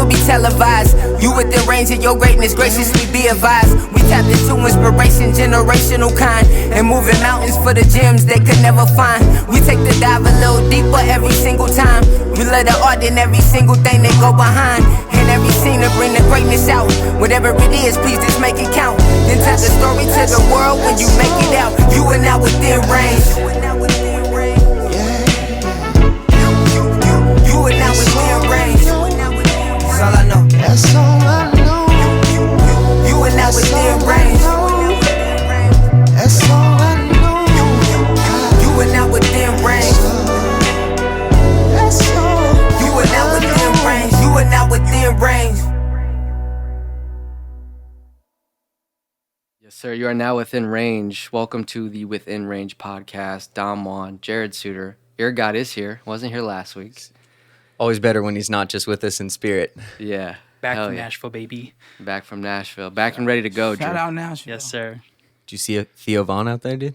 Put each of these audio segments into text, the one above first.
will be televised. You within range of your greatness, graciously be advised. We tapped into inspiration, generational kind, and moving mountains for the gems they could never find. We take the dive a little deeper every single time. We let the art in every single thing they go behind. In every scene to bring the greatness out. Whatever it is, please just make it count. Then tell the story to the world when you make it out. You are now within range. You are now within range. That's all I know. That's all I know. You are now within range. That's all I know. You are now within range. That's all. You are now within range. You are now within range. Yes, sir. You are now within range. Welcome to the Within Range podcast. Dom Juan, Jared Suter. Your God is here. Wasn't here last week. Always better when he's not just with us in spirit. Yeah. Back Hell from yeah. Nashville, baby. Back from Nashville. Back and ready to go, Shout Drew. out Nashville. Yes, sir. Did you see Theo Vaughn out there, dude?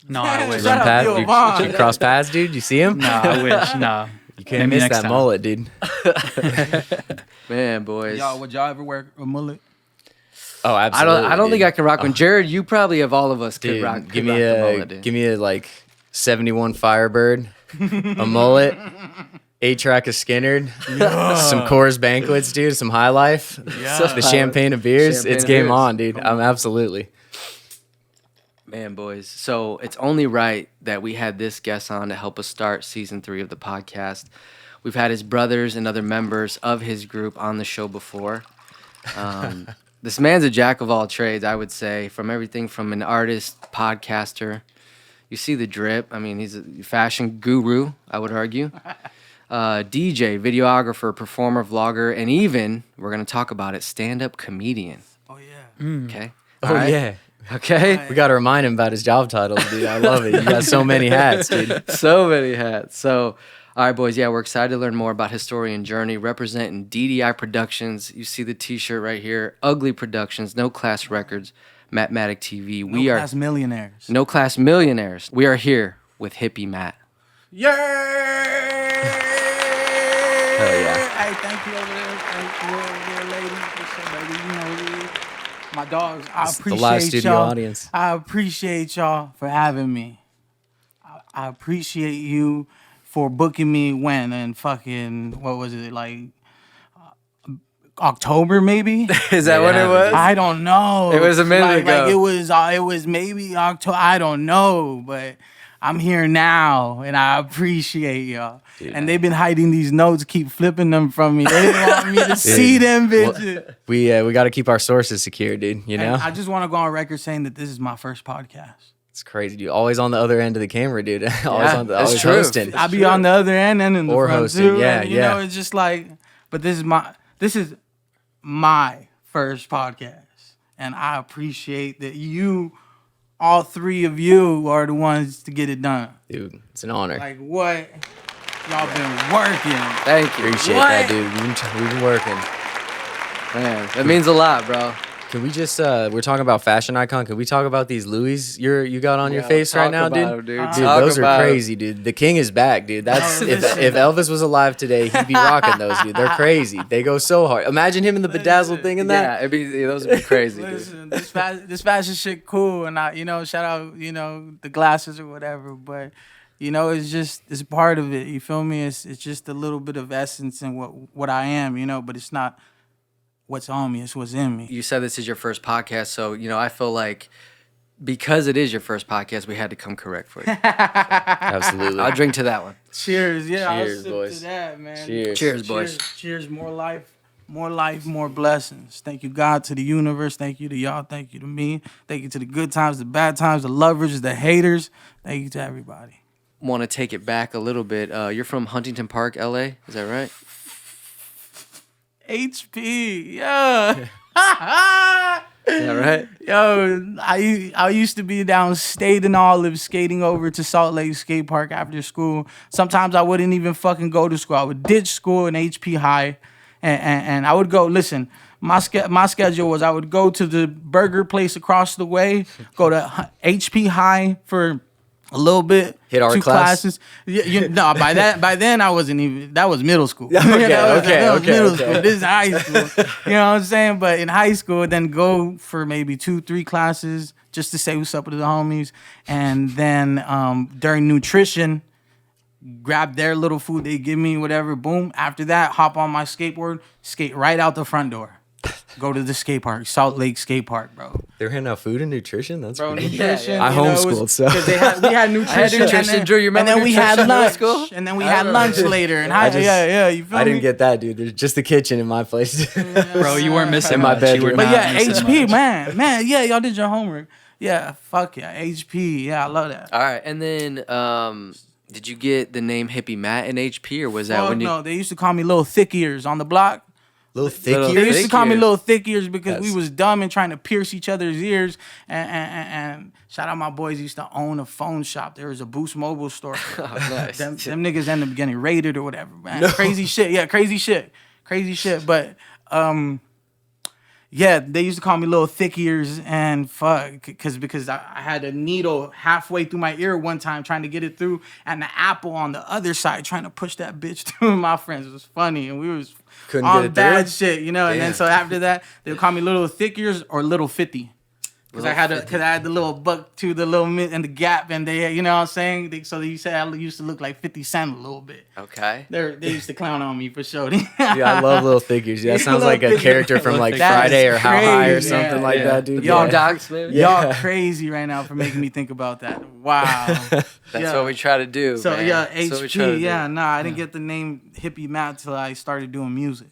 No, I wish. Shout out Past, Theo you, Vaughn. you cross paths, dude? You see him? No, I wish. No. You can't Maybe miss next that time. mullet, dude. Man, boys. Would y'all ever wear a mullet? Oh, I absolutely. don't think I can rock one. Jared, you probably of all of us could Dude, rock. give could me rock the a mullet, dude. give me a like 71 Firebird, a mullet, 8-track of Skinnerd, some Coors Banquets, dude, some High Life, the champagne of beers. Champagne it's of game beers. on, dude. I'm absolutely. Man, boys. So it's only right that we had this guest on to help us start season 3 of the podcast. We've had his brothers and other members of his group on the show before. This man's a jack of all trades, I would say, from everything from an artist, podcaster. You see the drip. I mean, he's a fashion guru, I would argue. DJ, videographer, performer, vlogger, and even, we're going to talk about it, stand-up comedian. Oh yeah. Okay? Oh All right? yeah. Okay? We got to remind him about his job titles, dude. I love it. You got so many hats, dude. So many hats. So, all right, boys. Yeah, we're excited to learn more about Historian Journey, representing DDI Productions. You see the T-shirt right here. Ugly Productions, No Class Records, Mathematic TV. We are Class millionaires. No Class Millionaires. We are here with Hippie Matt. Yeah. Hell yeah. Hey, thank you over there. Thank you over there, ladies. What's up, baby? You know, my dogs. I It's the appreciate live studio y'all. audience. I appreciate y'all for having me. I appreciate you for booking me when and fucking, what was it, like October maybe? Is that what it was? I don't know. It was a minute ago. Like it was maybe October. I don't know, but I'm here now, and I appreciate y'all. Dude. And they've been hiding these notes, keep flipping them from me. They didn't want me to see them bitches. We got to keep our sources secure, dude. You know? And I just want to go on record saying that this is my first podcast. It's crazy, dude. Always on the other end of the camera, dude. that's always true. hosting. I be on the other end and in the Or front hosting, too. yeah, and, you yeah. know, it's just like, but this is my first podcast, and I appreciate that you, all three of you, are the ones to get it done. Dude, it's an honor. Like what y'all been working. Thank you. Appreciate What? that, dude. We've been working. Man, that means a lot, bro. Can we just, we're talking about fashion icon. Can we talk about these Louis you got on your face right now, dude? Dude, those are crazy, dude. The king is back, dude. That's if Elvis was alive today, he'd be rocking those, dude. They're crazy. They go so hard. Imagine him in the bedazzled thing in that. Yeah, those would be crazy, dude. Listen, this fashion shit cool, and I, shout out, the glasses or whatever, but it's part of it. You feel me? It's just a little bit of essence in what I am, but it's not what's on me, it's what's in me. You said this is your first podcast, so I feel like because it is your first podcast, we had to come correct for you. Absolutely. I'll drink to that one. Cheers, yeah. Cheers, I'll sip boys. to that, man. Cheers, boys. Cheers, more life, more blessings. Thank you, God, to the universe. Thank you to y'all. Thank you to me. Thank you to the good times, the bad times, the lovers, the haters. Thank you to everybody. Want to take it back a little bit. You're from Huntington Park, LA, is that right? HP, yeah. Is that right? Yo, I used to be downstate in Olive skating over to Salt Lake Skate Park after school. Sometimes I wouldn't even fucking go to school. I would ditch school in HP High, and I would go. Listen, my schedule was I would go to the burger place across the way, go to HP High for a little bit. Hit art 2 class? classes. No, by then I wasn't even. That was middle school. Okay, that was middle okay. school. This is high school. You know what I'm saying? But in high school, then go for maybe 2-3 classes just to say what's up with the homies, and then during nutrition, grab their little food they give me, whatever. Boom. After that, hop on my skateboard, skate right out the front door. Go to the skate park, Salt Lake Skate Park, bro. They're handing out food and nutrition. That's Bro, pretty- nutrition. I you know, homeschooled, so because we had nutrition. nutrition, Drew, you remember and then we nutrition had in middle lunch. school? And then we had lunch later. And you feel me? I didn't get that, dude. There's just the kitchen in my place. Bro, you weren't missing In my much. You were bedroom. But not yeah, missing HP, much. man, yeah, y'all did your homework. Yeah, fuck yeah, HP. Yeah, I love that. All right, and then did you get the name Hippie Matt in HP, or was that Fuck when you? no, they used to call me Little Thick Ears on the block. Little thick Little They ears. used to Thick call me ears. Little Thick Ears because we That's- was dumb and trying to pierce each other's ears. And shout out my boys used to own a phone shop. There was a Boost Mobile store. Oh, nice. them niggas ended up getting raided or whatever, man. Crazy shit. Yeah, crazy shit. But yeah, they used to call me Little Thick Ears and fuck, because I had a needle halfway through my ear one time trying to get it through, and the apple on the other side trying to push that bitch through. My friends, it was funny, and we was Couldn't on get it bad through? shit, you know. And then so after that, they would call me Little Thick Ears or Little 50. Because I had the little buck to the little and the gap, and they, you know what I'm saying? They said I used to look like 50 Cent a little bit. Okay. They used to clown on me for sure. Yeah, I love little figures. Yeah, that sounds Little like a figures. character from like That is Friday or How High or crazy, something yeah. like Yeah. that, dude. Y'all Yeah. Dogs, maybe. Y'all crazy right now for making me think about that. Wow. That's Yeah. what we try to do. So man. yeah, That's what we try to HP. do. Yeah, nah, I didn't get the name Hippie Matt till I started doing music.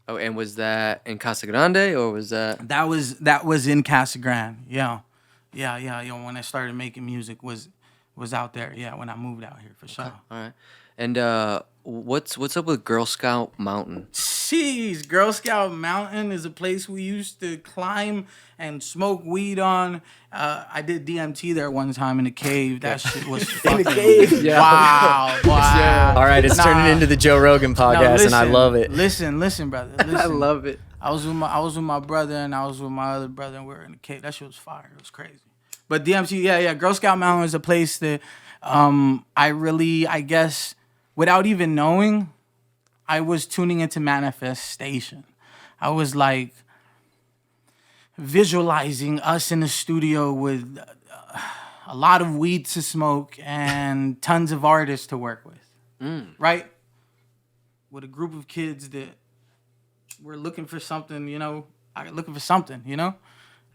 Oh, and was that in Casa Grande or was that? That was in Casa Grande. Yeah. When I started making music was out there. Yeah, when I moved out here for sure. All right. And what's up with Girl Scout Mountain? Jeez, Girl Scout Mountain is a place we used to climb and smoke weed on. I did DMT there one time in a cave. That shit was fucking cave? Yeah. wow. All right, it's turning into the Joe Rogan No, podcast, and I love it. Listen, brother. Listen. I love it. I was with my brother and I was with my other brother and we were in the cave. That shit was fire. It was crazy. But DMT, yeah. Girl Scout Mountain is a place that I guess, without even knowing, I was tuning into manifestation. I was like visualizing us in the studio with a lot of weed to smoke and tons of artists to work with. Right? With a group of kids that were looking for something, you know,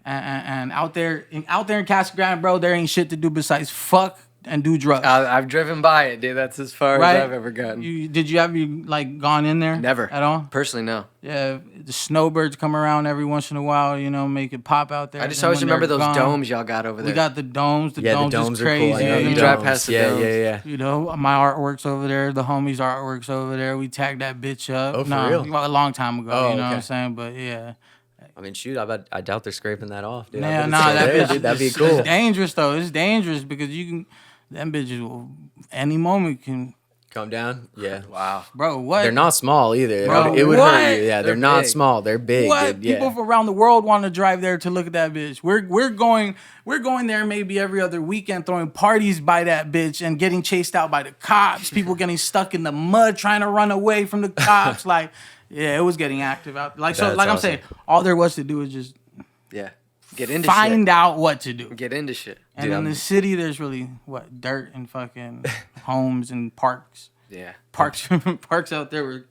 and out there in Casa Grande, bro, there ain't shit to do besides fuck and do drugs. I've driven by it, dude. That's as far Right? as I've ever gotten. Did you ever like gone in there? Never at all. Personally, no. Yeah, the snowbirds come around every once in a while, you know, make it pop out there. I just Then always when remember they're those gone, domes y'all got over there. We got the domes. The Yeah, domes, the domes is are crazy. cool. I know You the drive domes. past the yeah, domes. yeah. You know, my artwork's over there. The homies' artwork's over there. We tagged that bitch up. Oh, for Nah, real? a long time ago. Oh, you know what okay. I'm saying? But yeah. I mean, shoot, I doubt they're scraping that off, dude. I Yeah, bet it's nah, still that there, bitch, dude. That'd be it's cool. dangerous though. It's dangerous because them bitches will any moment can. Come down, yeah. Wow. Bro, what? They're not small either. Bro, It would what? hurt you. Yeah, they're not big. small. They're big. What? Dude. Yeah. People from around the world want to drive there to look at that bitch. We're going there maybe every other weekend, throwing parties by that bitch and getting chased out by the cops. People getting stuck in the mud trying to run away from the cops. Like, yeah, it was getting active out. Like so, That's like I'm awesome. saying, all there was to do was just Yeah. Get into find out what to do. shit. Get into shit. And Dude, in the city, there's really dirt and fucking homes and parks. Yeah. Parks out there were,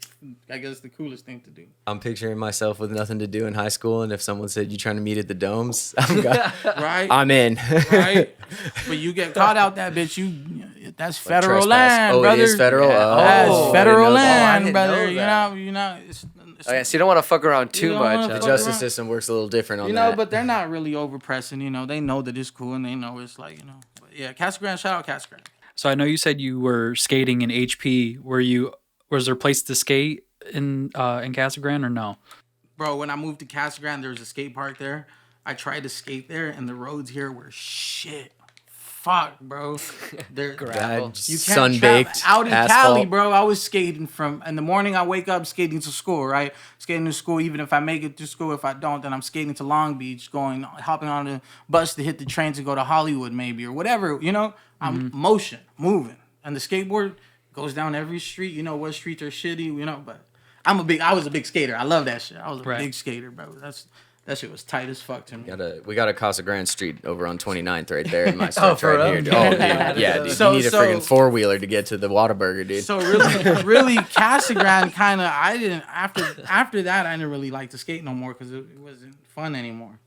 I guess, the coolest thing to do. I'm picturing myself with nothing to do in high school, and if someone said, "You trying to meet at the domes?" Right? I'm in. Right? But you get caught out that bitch, that's federal Trespass. land, Oh, brother. it is federal. Yeah. Oh, That's I federal didn't know that. land, didn't brother. know You know, it's Oh, yeah. So you don't want to fuck around too You don't much. wanna The fuck justice around. system works a little different on you know, that. but they're not really overpressing. You know, they know that it's cool and they know it's like, you know. But yeah, Casa Grande, shout out Casa Grande. So I know you said you were skating in HP. Was there a place to skate in Casa Grande or no? Bro, when I moved to Casa Grande, there was a skate park there. I tried to skate there, and the roads here were shit. fuck, bro. They're Gravel. you can't Sun-baked out in asphalt. Cali, bro. I was skating from in the morning. I wake up skating to school, right? Skating to school. Even if I make it to school, if I don't, then I'm skating to Long Beach, hopping on the bus to hit the train to go to Hollywood, maybe or whatever. You know, I'm moving, and the skateboard goes down every street. You know what streets are shitty. You know, but I was a big skater. I love that shit. I was a big skater, bro. That shit was tight as fuck to me. We got a Casa Grande Street over on 29th right there in my stretch for right real? here. Oh, dude. Yeah, dude. So- you need a so- freaking 4-wheeler to get to the Whataburger, dude. So really, Casa Grande kind of I didn't after that I didn't really like to skate no more because it wasn't fun anymore.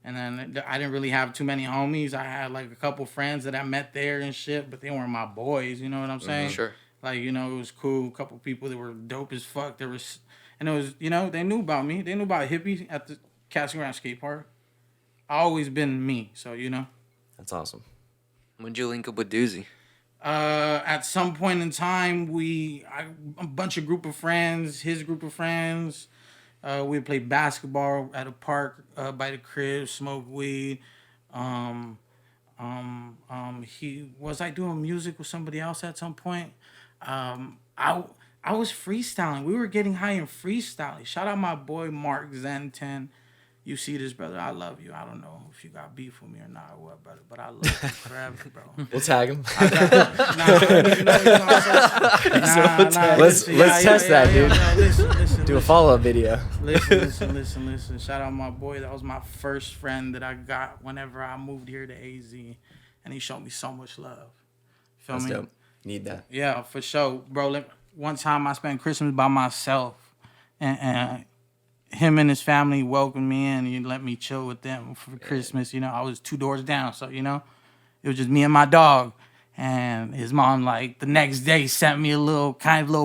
And then I didn't really have too many homies. I had like a couple friends that I met there and shit, but they weren't my boys. You know what I'm saying? Sure. Like, you know, it was cool. A couple people that were dope as fuck. And it was, you know, they knew about me. They knew about Hippie at the Casa Grande skate park. I always been me, so you know. That's awesome. When'd you link up with Doozy? At some point in time, a bunch of group of friends, his group of friends, we played basketball at a park by the crib, smoke weed. Was I doing music with somebody else at some point? I was freestyling. We were getting high and freestyling. Shout out my boy Mark Zen10. You see this, brother? I love you. I don't know if you got beef with me or not, or what, brother, but I love you forever, bro. We'll tag him. Let's test that, dude. Listen, Do a follow-up video. Listen. Shout out my boy. That was my first friend that I got whenever I moved here to AZ, and he showed me so much love. Feel That's me? dope. Need that. Yeah, for sure, bro. One time I spent Christmas by myself, and him and his family welcomed me in. And let me chill with them for Christmas. You know, I was 2 doors down, so you know, it was just me and my dog. And his mom, like, the next day sent me a little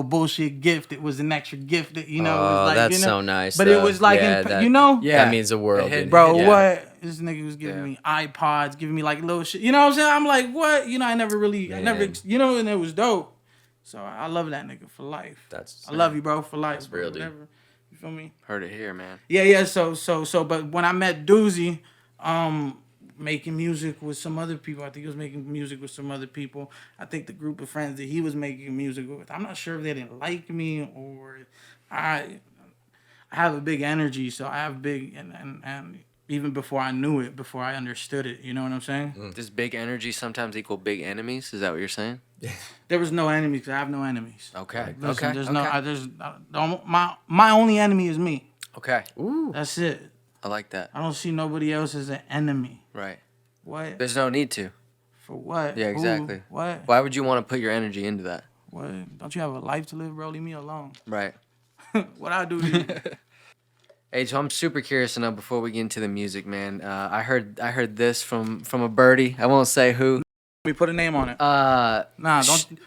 bullshit gift. It was an extra gift that, you know, it was like, that's you know, so nice. But it was like, that, you know, that means the world, dude. bro, Yeah. what? This nigga was giving me iPods, giving me like little shit. You know what I'm saying? I'm like, what? You know, I never, you know, and it was dope. So I love that nigga for life. I love you, bro, for life. That's real, dude. Whatever. You feel me? Heard it here, man. Yeah. So, but when I met Doozy, making music with some other people. I think he was making music with some other people. I think the group of friends that he was making music with, I'm not sure if they didn't like me or I have a big energy, so I have big and even before I knew it, before I understood it, you know what I'm saying? Does big energy sometimes equal big enemies? Is that what you're saying? There was no enemies. 'Cause I have no enemies. Okay. Listen, okay. There's my only enemy is me. Okay. Ooh. That's it. I like that. I don't see nobody else as an enemy. Right. What? There's no need to. For what? Yeah, exactly. Who? What? Why would you want to put your energy into that? What? Don't you have a life to live, bro? Leave me alone. Right. What I do to you? Hey, so I'm super curious to know before we get into the music, man. I heard this from a birdie. I won't say who. We put a name on it. Nah,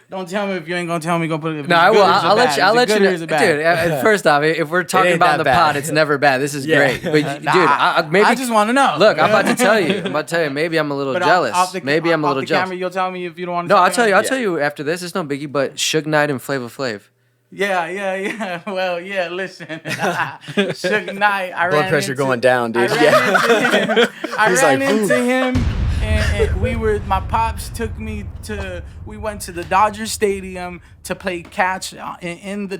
Don't tell me if you ain't gonna tell me. Go put it. No, I will. I'll let you. I'll let you know, Dude, dude. First off, if we're talking ain't about that the bad. pod, it's never bad. This is great. But dude, maybe I just want to know. look. I'm about to tell you. Maybe I'm a little jealous. Maybe I'm a little the jealous. Camera, you'll tell me if you don't want. No, I'll tell you. I'll tell you after this. It's no biggie. But Suge Knight and Flavor Flav. Yeah. Well, yeah. Listen, Suge Knight. Blood pressure going down, dude. I ran like, into him, and my pops took me we went to the Dodger Stadium to play catch on the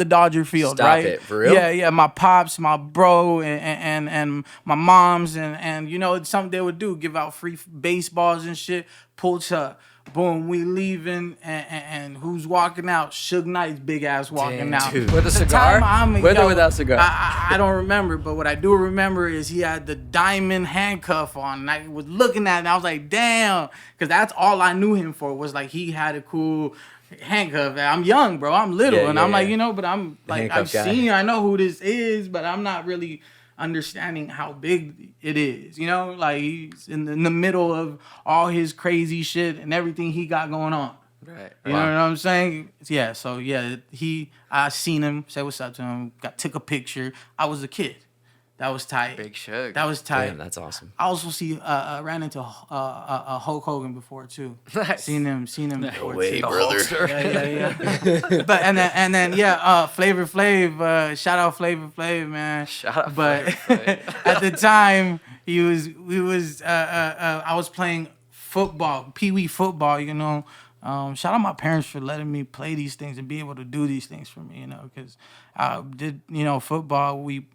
Dodger field. Stop right? it, for real? Yeah. My pops, my bro, and my moms, and you know, it's something they would do, give out free baseballs and shit. Pull up. Boom, we leaving, and who's walking out? Suge Knight's big ass walking out. Dude. With a The cigar? time With or without cigar? I don't remember, but what I do remember is he had the diamond handcuff on, and I was looking at it, and I was like, damn, because that's all I knew him for, was like he had a cool handcuff. I'm young, bro. I'm little, and I'm like, you know, but I'm like, I know who this is, but I'm not really understanding how big it is, you know, like he's in the middle of all his crazy shit and everything he got going on. Right. You know what I'm saying? Yeah. So yeah, I seen him, said what's up to him, took a picture. I was a kid. That was tight. Big Suge. That was tight. Damn, that's awesome. I also ran into Hulk Hogan before too. Nice. Seen him before Wait, too. brother. Yeah. But and then Flavor Flav, shout out Flavor Flav, man. Shout out But Flavor Flav. at the time I was playing football, pee-wee football, you know. Shout out my parents for letting me play these things and be able to do these things for me, you know, because I did, you know, football. We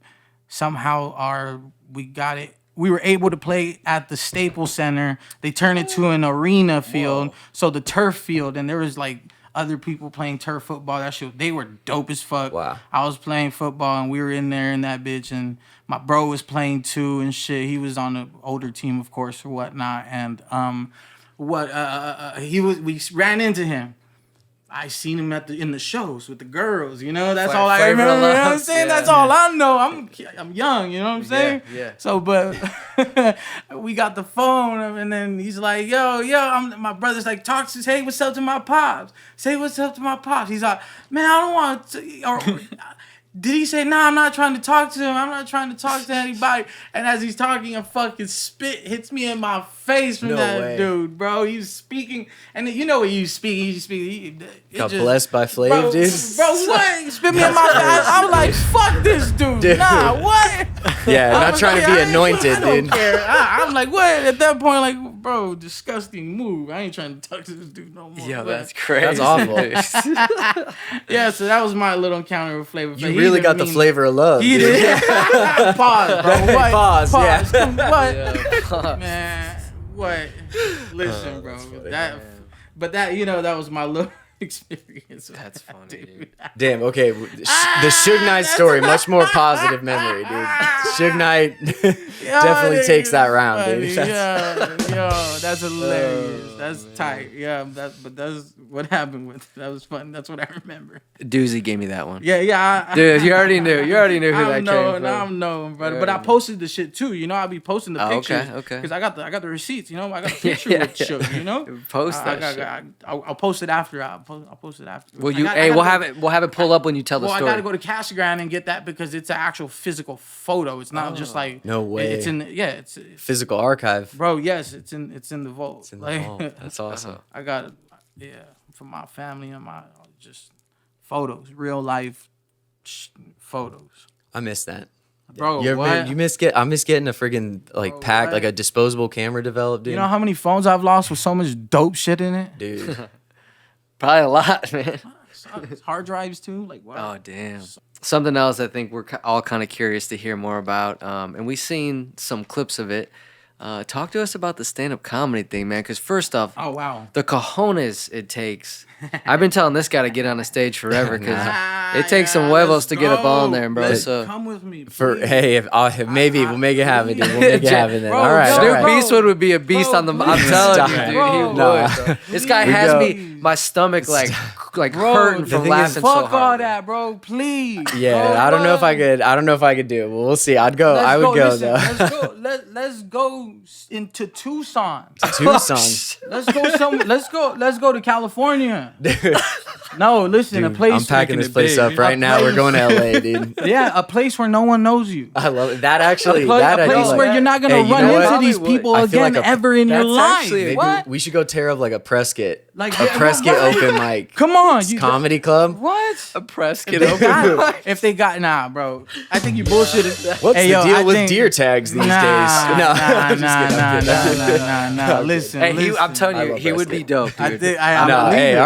got it. We were able to play at the Staples Center. They turned it to an arena field, so the turf field, and there was like other people playing turf football. That shit, they were dope as fuck. Wow. I was playing football, and we were in there in that bitch, and my bro was playing too and shit. He was on the older team, of course, or whatnot, and we ran into him. I seen him in the shows with the girls, you know. That's all I remember. You know what I'm saying? That's all I know. I'm young, you know what I'm saying? Yeah. So, but we got the phone, and then he's like, "Yo, my brother's like, say what's up to my pops. Say what's up to my pops." He's like, "Man, I don't want to." Or did he say, "Nah, I'm not trying to talk to him. I'm not trying to talk to anybody." And as he's talking, a fucking spit hits me in my face from dude, bro. He's speaking, and you know what you speak. Got blessed by Flav, dude. Bro, what? He spit me in my face. I'm like, fuck this dude. Nah, what? Yeah, not trying to be anointed, I don't dude. care. I'm like, what? At that point, like, bro, disgusting move. I ain't trying to talk to this dude no more. Yo, that's crazy. That's awful. Yeah, so that was my little encounter with Flavor Flav. You really got the flavor of love. He did. Pause, bro. What? Pause, yeah. What? Man, what? Listen, bro. That was my little experience. That's funny, dude. Damn, okay. The Suge Knight story, much more positive memory, dude. Suge Knight definitely takes that round, dude. Yo, that's hilarious. That's tight. Yeah, that's what happened with. That was fun. That's what I remember. Doozy gave me that one. Yeah. Dude, you already knew. You already knew who that came from. I'm knowing, brother. But I posted the shit too. You know, I'll be posting the pictures. Okay. Because I got the receipts. You know, I got the picture with Suge. You know, Post that shit. I'll post it after. I'll post it after. Well, we'll have it pull up when you tell the story. I gotta go to Casa Grande and get that because it's an actual physical photo. It's not just like no way. It's in it's physical archive, bro. Yes, it's in the vault. It's in the vault. That's awesome. I got it. For my family and my just photos, real life photos. I miss that. Bro, I miss getting a friggin' pack, like a disposable camera developed, dude. You know how many phones I've lost with so much dope shit in it? Dude. Probably a lot, man. Hard drives too, like what? Oh damn. Something else I think we're all kind of curious to hear more about, and we've seen some clips of it. Talk to us about the stand-up comedy thing, man. Because first off, oh wow, the cojones it takes. I've been telling this guy to get on a stage forever because it takes some huevos to get up on there, bro. Come with me, maybe we'll make it happen, dude. We'll make it happen then. Bro, all right. Snoop all right. Beastwood would be a beast on the. I'm telling you, dude, he would. Bro. This guy has my stomach like hurting from laughing so hard. Fuck all that, bro. Please. Yeah, bro, I don't know if I could do it. Well, we'll see. I would go though. Let's go into Tucson. Let's go to California. No, listen, Dude, a place. I'm packing this place up right now. We're going to LA, dude. Yeah, a place where no one knows you. I love it. That actually. A place where you're not gonna run into these people again ever in your life. What? We should go tear up like a Prescott, open mic. Come on, comedy club. What? A Prescott open. If they got bro, I think you bullshitted. What's the deal with deer tags these days? Nah. Listen, I'm telling you, he would be dope, dude. All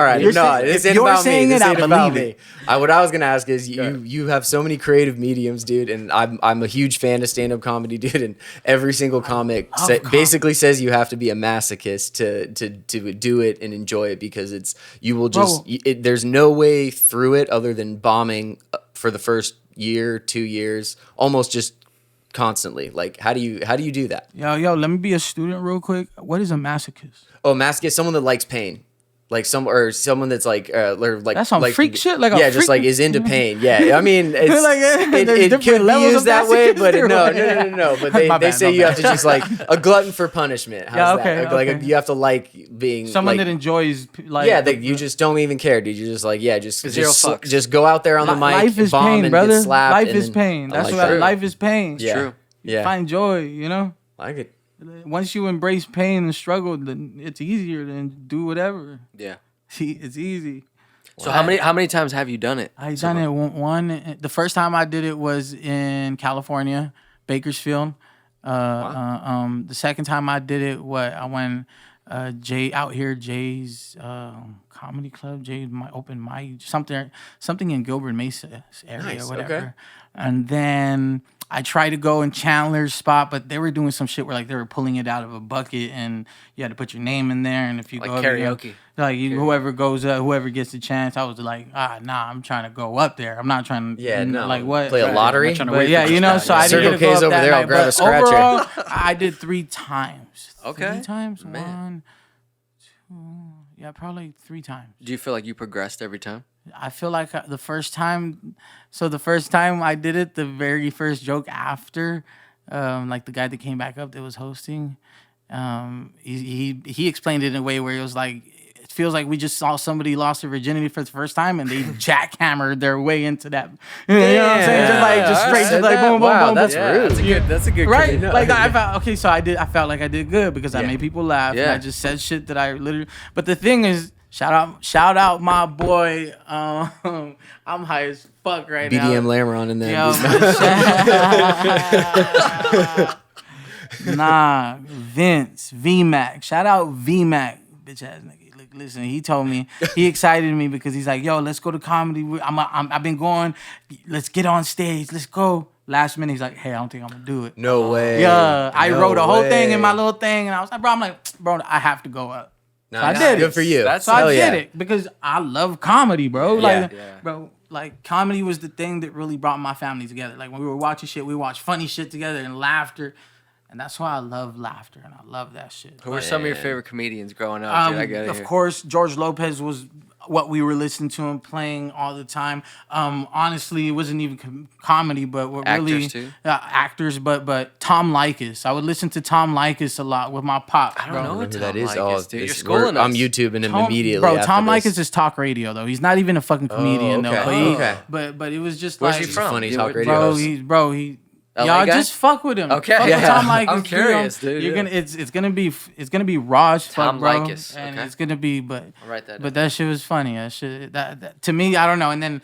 right. No, this ain't about me. This ain't about me. It. What I was gonna ask is, you have so many creative mediums, dude, and I'm a huge fan of stand-up comedy, dude. And every single comic basically says you have to be a masochist to do it and enjoy it because you will just there's no way through it other than bombing for the first year, 2 years, almost just constantly. Like, how do you do that? Yo, let me be a student real quick. What is a masochist? Oh, masochist, someone that likes pain. Like someone that's like that's some freak shit. Like just like is into pain. Yeah, I mean it's it could be used that way, but no. But they say you have to just like a glutton for punishment. How's that? Like you have to like being someone that enjoys like you just don't even care, dude. You're just like just go out there on the mic. Life is bomb pain, brother. Life is pain. That's what life is pain. Yeah. True. Yeah. Find joy. You know. Like it. Once you embrace pain and struggle, then it's easier to do whatever. Yeah. It's easy. So how many times have you done it? I done it one. The first time I did it was in California, Bakersfield. The second time I did it, I went Jay out here, Jay's comedy club, Jay's my open mic, something in Gilbert Mesa area, whatever. Okay. And then I tried to go in Chandler's spot, but they were doing some shit where like they were pulling it out of a bucket and you had to put your name in there. And if you Like go karaoke. whoever goes up, whoever gets the chance, I was like, nah, I'm trying to go up there. I'm not trying to, like what? Play a lottery? But yeah, so I didn't Circle get to go K's up over that there, I'll night. grab a But scratcher. overall, I did 3 times. Okay. 3 times? Man. 1, 2, yeah, probably 3 times. Do you feel like you progressed every time? I feel like the first time I did it, the very first joke after, like the guy that came back up that was hosting, he explained it in a way where it was like, it feels like we just saw somebody lost their virginity for the first time and they jackhammered their way into that. You know what I'm saying? Just straight to like boom, boom, wow, boom. that's boom. rude. That's a good Right? Like I felt like I did good because I made people laugh and Yeah. I just said shit that I literally. But the thing is, shout out my boy. I'm high as fuck right now. BDM Lamron in there. Nah, Vince, VMAC. Shout out VMAC, bitch ass nigga. Look, listen, he told me, he excited me because he's like, yo, let's go to comedy. I've been going, let's get on stage, let's go. Last minute, he's like, hey, I don't think I'm gonna do it. No way. Yeah, I No wrote a whole way. thing in my little thing, and I was like, bro, I have to go up. Nice. So I did it. Good for you. So I did it because I love comedy, bro. Like, Yeah. bro, like comedy was the thing that really brought my family together. Like when we were watching shit, we watched funny shit together and laughter. And that's why I love laughter and I love that shit. Who were some of your favorite comedians growing up, dude? I get it. Of course, George Lopez was what we were listening to him playing all the time. Honestly, it wasn't even comedy, but what Actors really too? Actors. But Tom Likas, I would listen to Tom Likas a lot with my pop. I don't bro. know what Who Tom that is? Likas, dude. You're this- schooling I'm us. YouTubing him Tom, immediately. bro, after Tom this. Likas is talk radio though. He's not even a fucking comedian okay. though. Okay. But it was just Where's like he from? Funny You talk would- radio. Bro, host. LA y'all guy? just fuck with him. Okay. Fuck Yeah. with Tom Likas. I'm curious, dude. You're Yeah. gonna it's gonna be raw as fuck, Tom bro. Likas, And okay. it's gonna be but I'll write that but down. that shit was funny. That to me, I don't know. And then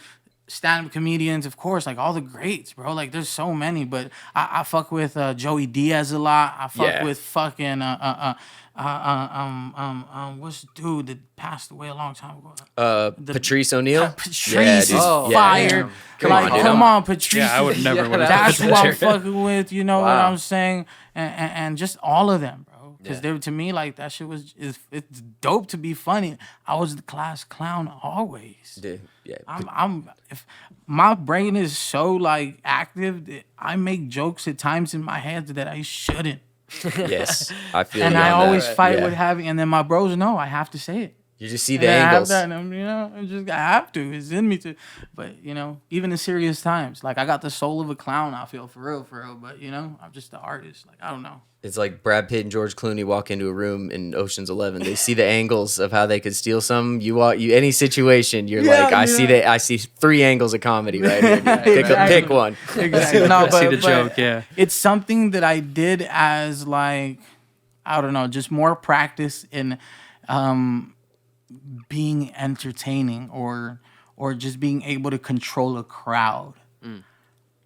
stand-up comedians, of course, like all the greats, bro. Like there's so many, but I fuck with Joey Diaz a lot. I fuck with fucking what's the dude that passed away a long time ago? Patrice O'Neal. Patrice Yeah, is dude. Oh, fire. damn. Come on, dude. Come on, Patrice. Yeah, I would never would have That's put who that I'm there. fucking with. You know what Wow. I'm saying? And just all of them, bro. Because Yeah. they to me like that shit it's dope to be funny. I was the class clown always. Dude, yeah. If my brain is so like active that I make jokes at times in my head that I shouldn't. Yes, I feel. And you I on always that. fight Yeah. with having, and then my bros know I have to say it. You just see the And I have angles. that, and I have to. It's in me to. But even in serious times, like I got the soul of a clown. I feel for real. But I'm just the artist. Like I don't know. It's like Brad Pitt and George Clooney walk into a room in Ocean's 11. They see the angles of how they could steal some. You any situation, you're Yeah, like, I see 3 angles of comedy right here. Pick one. Exactly. No, See the joke, yeah. It's something that I did as like, I don't know, just more practice in being entertaining or just being able to control a crowd.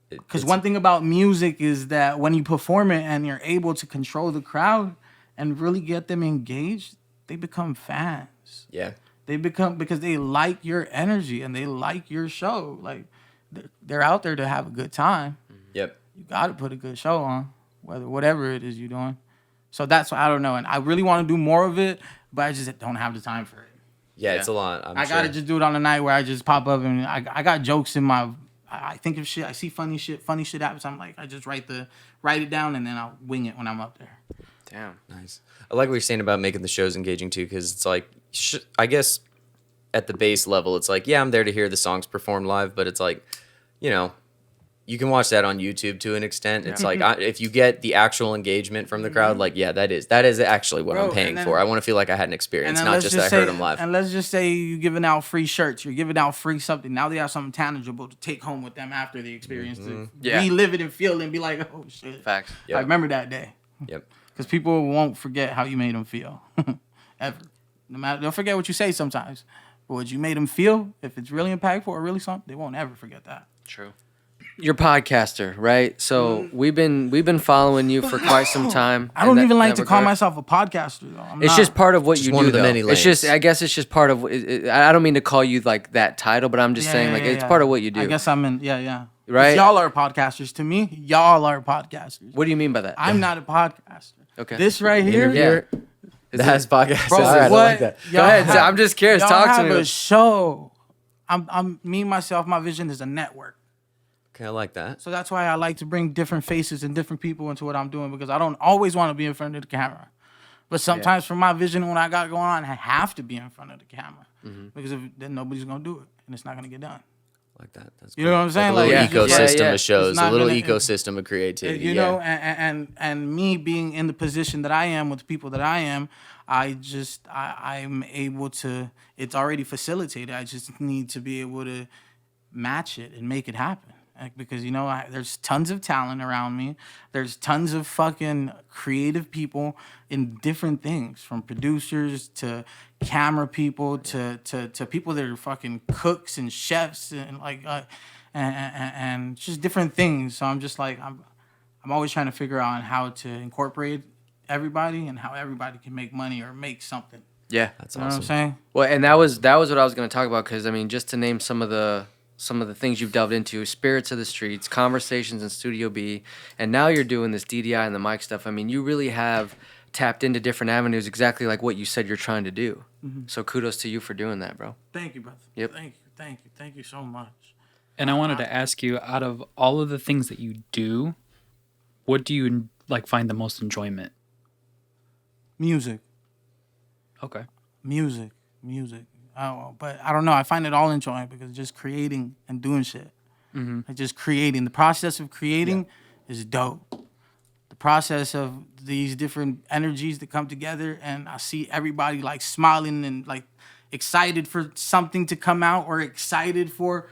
Because one thing about music is that when you perform it and you're able to control the crowd and really get them engaged, they become fans. Yeah. They become, because they like your energy and they like your show. Like they're out there to have a good time. Yep. You got to put a good show on, whatever it is you're doing. So that's what I don't know. And I really want to do more of it, but I just don't have the time for it. Yeah, it's a lot. I got to just do it on a night where I just pop up and I got jokes in my, I think of shit. I see funny shit happens. I'm like, I just write it down and then I'll wing it when I'm up there. Damn. Nice. I like what you're saying about making the shows engaging too, because it's like, I guess at the base level, it's like, yeah, I'm there to hear the songs performed live, but it's like, you can watch that on YouTube to an extent. It's like if you get the actual engagement from the crowd, like, yeah, that is actually what I'm paying for. I want to feel like I had an experience, not just that I heard them live. And let's just say you're giving out free shirts, you're giving out free something. Now they have something tangible to take home with them after the experience to relive it and feel it and be like, oh shit, Facts. Yep. I remember that day. Yep. Because people won't forget how you made them feel, ever. No matter, they'll forget what you say sometimes, but what you made them feel, if it's really impactful or really something, they won't ever forget that. True. You're a podcaster, right? So we've been following you for quite some time. I don't even like to call myself a podcaster though. It's just part of what you do. One of the though. many It's just, I guess it's just part of. I don't mean to call you like that title, but I'm just saying like it's part of what you do. I guess I'm in. Yeah. Right? Y'all are podcasters to me. Y'all are podcasters. What do you mean by that? I'm not a podcaster. Okay. This right here. Yeah. That's podcast. Bro, All right, I what? like that. Go ahead. I'm just curious. Y'all Talk to have me. a show. I'm me myself. My vision is a network. Okay, I like that. So that's why I like to bring different faces and different people into what I'm doing, because I don't always want to be in front of the camera. But sometimes for my vision, when I got going on, I have to be in front of the camera because then nobody's going to do it and it's not going to get done. Like that. That's You know what I'm saying? Like a little ecosystem of shows, It's a not little gonna- ecosystem of creativity. You know, and me being in the position that I am with the people that I am, I'm able to, it's already facilitated. I just need to be able to match it and make it happen. Because, you know, there's tons of talent around me. There's tons of fucking creative people in different things, from producers to camera people to people that are fucking cooks and chefs and like and just different things. So I'm just like I'm always trying to figure out how to incorporate everybody and how everybody can make money or make something. Yeah, That's You know awesome. what I'm saying? Well, and that was what I was going to talk about, because I mean, just to name some of the things you've delved into: Spirits of the Streets, Conversations in Studio B, and now you're doing this DDI and the mic stuff. I mean, you really have tapped into different avenues, exactly like what you said you're trying to do. So kudos to you for doing that, bro. Thank you, brother. Yep. Thank you so much. And I wanted to ask you, out of all of the things that you do, what do you like find the most enjoyment? Music. Okay. Music. But I don't know. I find it all enjoying because just creating and doing shit. Like just creating. The process of creating is dope. The process of these different energies that come together, and I see everybody like smiling and like excited for something to come out, or excited for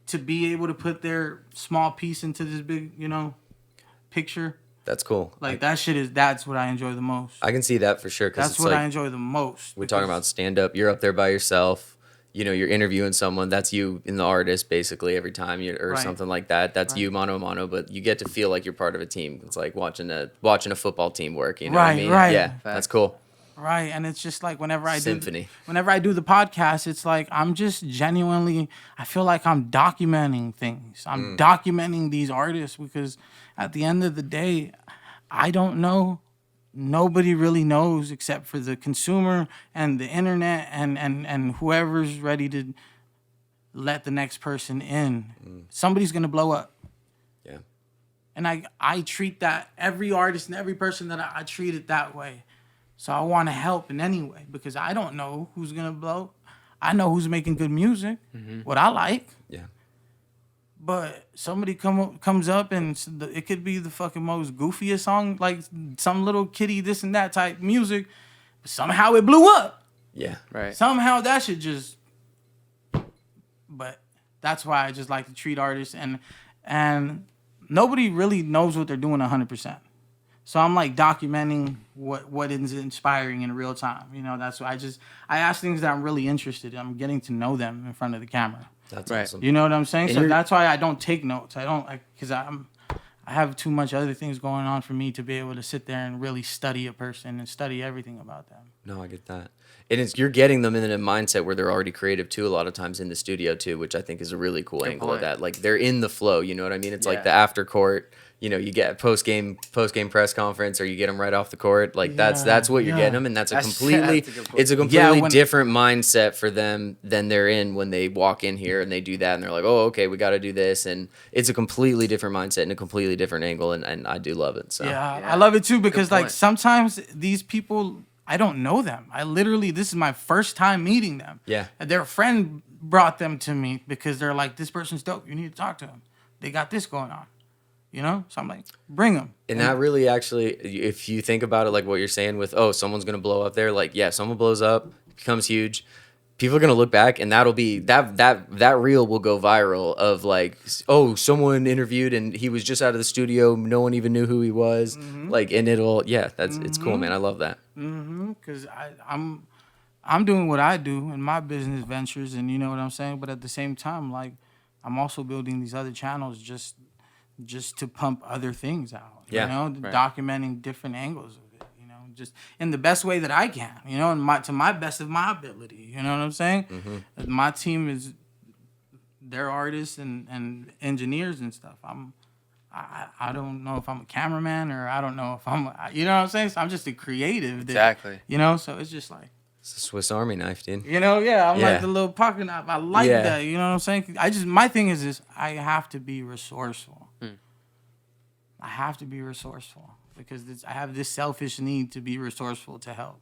to be able to put their small piece into this big, you know, picture. That's cool. Like that's what I enjoy the most. I can see that for sure. That's it's what like, I enjoy the most. we're talking about stand up. You're up there by yourself. You know, you're interviewing someone. That's you in the artist basically every time, or Right. something like that. That's you mano a mano, but you get to feel like you're part of a team. It's like watching a football team work. You know what I mean? Right. Yeah, that's cool. Right, and it's just like whenever I do Symphony. the podcast, it's like I'm just genuinely, I feel like I'm documenting things. I'm documenting these artists, because at the end of the day, I don't know. Nobody really knows except for the consumer and the internet and whoever's ready to let the next person in. Somebody's gonna blow up. Yeah. And I treat that, every artist and every person that I treat it that way. So I want to help in any way, because I don't know who's going to blow. I know who's making good music, what I like. Yeah. But somebody comes up and it could be the fucking most goofiest song, like some little kitty this and that type music. But somehow it blew up. Yeah. Right. Somehow that should just... But that's why I just like to treat artists, and nobody really knows what they're doing 100%. So I'm like documenting what is inspiring in real time. You know, that's why I ask things that I'm really interested in. I'm getting to know them in front of the camera. That's Right. awesome. You know what I'm saying? And So you're- that's why I don't take notes. Because I have too much other things going on for me to be able to sit there and really study a person and study everything about them. No, I get that. And you're getting them in a mindset where they're already creative too, a lot of times in the studio too, which I think is a really cool angle of point. that. Like they're in the flow, you know what I mean? It's like Yeah. the after court, you know, you get post game press conference, or you get them right off the court. Like that's what you're getting them, and that's a completely that's a good point. it's a completely when- different mindset for them than they're in when they walk in here and they do that and they're like, oh, okay, we got to do this, and it's a completely different mindset and a completely different angle, and I do love it. So Yeah, I love it too, because like point. sometimes these people, I don't know them. This is my first time meeting them. Yeah. And their friend brought them to me because they're like, this person's dope. You need to talk to them. They got this going on. You know? So I'm like, bring them. And that really actually, if you think about it, like what you're saying with, oh, someone's going to blow up there. Like, yeah, someone blows up, becomes huge. People are going to look back, and that'll be, that reel will go viral of like, oh, someone interviewed and he was just out of the studio. No one even knew who he was. Like, and it's cool, man. I love that. Because I'm doing what I do in my business ventures, and you know what I'm saying? But at the same time, like, I'm also building these other channels just to pump other things out. Yeah, You know, right. documenting different angles of it. You know, just in the best way that I can. You know, and to my best of my ability. You know what I'm saying? Mm-hmm. My team is, they're artists and engineers and stuff. I don't know if I'm a cameraman or I don't know if you know what I'm saying? So I'm just a creative. Exactly. You know, so it's just like, It's a Swiss Army knife, dude. you know, I'm Yeah. like the little pocket knife. I like Yeah. that. You know what I'm saying? My thing is I have to be resourceful. I have to be resourceful because I have this selfish need to be resourceful to help.